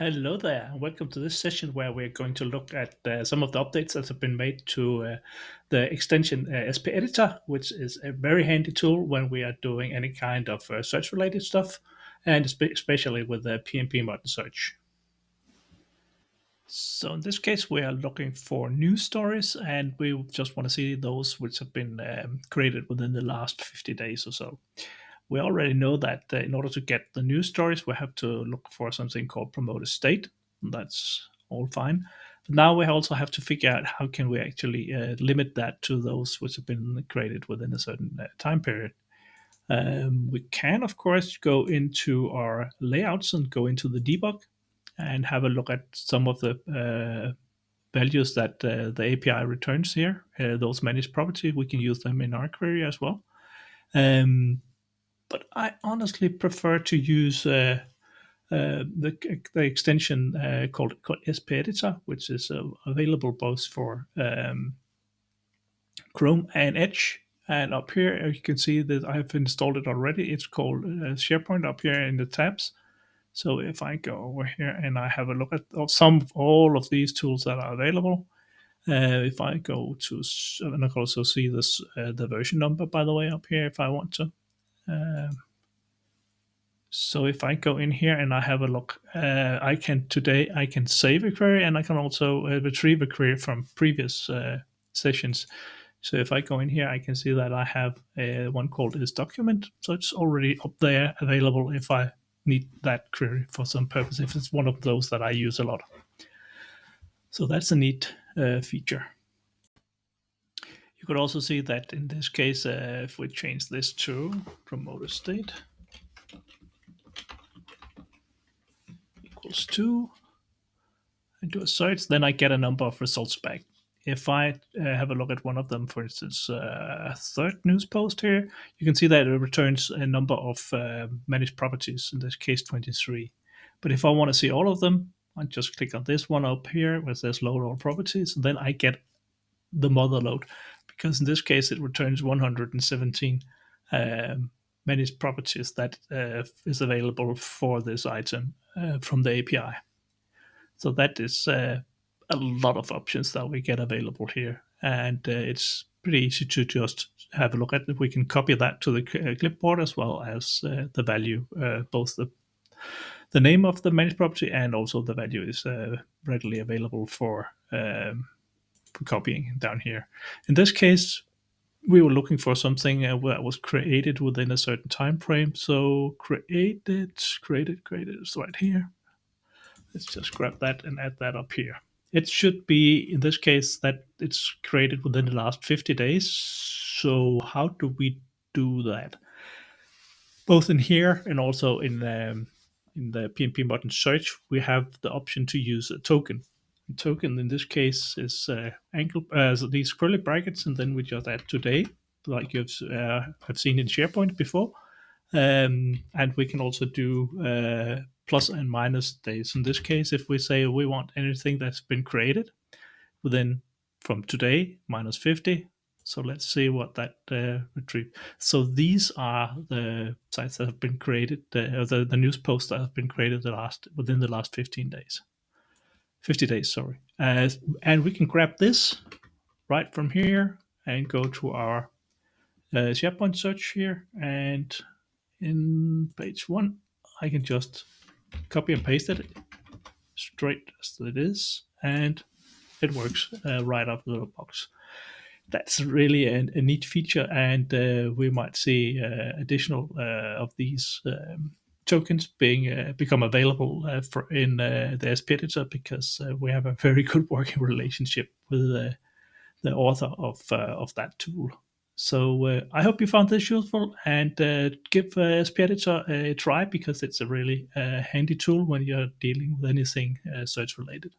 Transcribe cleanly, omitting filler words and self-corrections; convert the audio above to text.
Hello there, and welcome to this session where we're going to look at some of the updates that have been made to the extension SP Editor, which is a very handy tool when we are doing any kind of search related stuff, and especially with the PnP Modern Search. So in this case, we are looking for news stories, and we just want to see those which have been created within the last 50 days or so. We already know that in order to get the news stories, we have to look for something called promoted state. That's all fine. But now we also have to figure out how can we actually limit that to those which have been created within a certain time period. We can, of course, go into our layouts and go into the debug and have a look at some of the values that the API returns here. Those managed property, we can use them in our query as well. But I honestly prefer to use the extension called SP Editor, which is available both for Chrome and Edge. And up here, you can see that I've installed it already. It's called SharePoint up here in the tabs. So if I go over here and I have a look at all of these tools that are available, if I go to, and I can also see this the version number, by the way, up here if I want to. So if I go in here and I have a look, I can save a query and I can also retrieve a query from previous sessions. So if I go in here, I can see that I have one called is document. So it's already up there available if I need that query for some purpose, if it's one of those that I use a lot. So that's a neat feature. You could also see that in this case, if we change this to promoter state equals 2 and do a search, then I get a number of results back. If I have a look at one of them, for instance, third news post here, you can see that it returns a number of managed properties, in this case 23. But if I want to see all of them, I just click on this one up here where it says load all properties, and then I get the mother load, because in this case it returns 117 managed properties that is available for this item from the API. So that is a lot of options that we get available here, and it's pretty easy to just have a look at it. We can copy that to the clipboard as well as the value, both the name of the managed property and also the value is readily available for copying down here. In this case, we were looking for something that was created within a certain time frame. So created is right here. Let's just grab that and add that up here. It should be, in this case, that it's created within the last 50 days. So how do we do that? Both in here and also in the PnP Modern Search, we have the option to use a token. A token in this case is so these curly brackets, and then we just add today, like you've have seen in SharePoint before. And we can also do plus and minus days. In this case, if we say we want anything that's been created within from today minus 50, so let's see what that retrieve. So these are the sites that have been created, the news posts that have been created within the last 15 days. 50 days, sorry. And we can grab this right from here and go to our SharePoint search here, and in page 1 I can just copy and paste it straight as it is, and it works right out of the box. That's really a neat feature, and we might see additional of these tokens become available in the SP Editor, because we have a very good working relationship with the author of that tool. So I hope you found this useful, and give SP Editor a try, because it's a really handy tool when you're dealing with anything search related.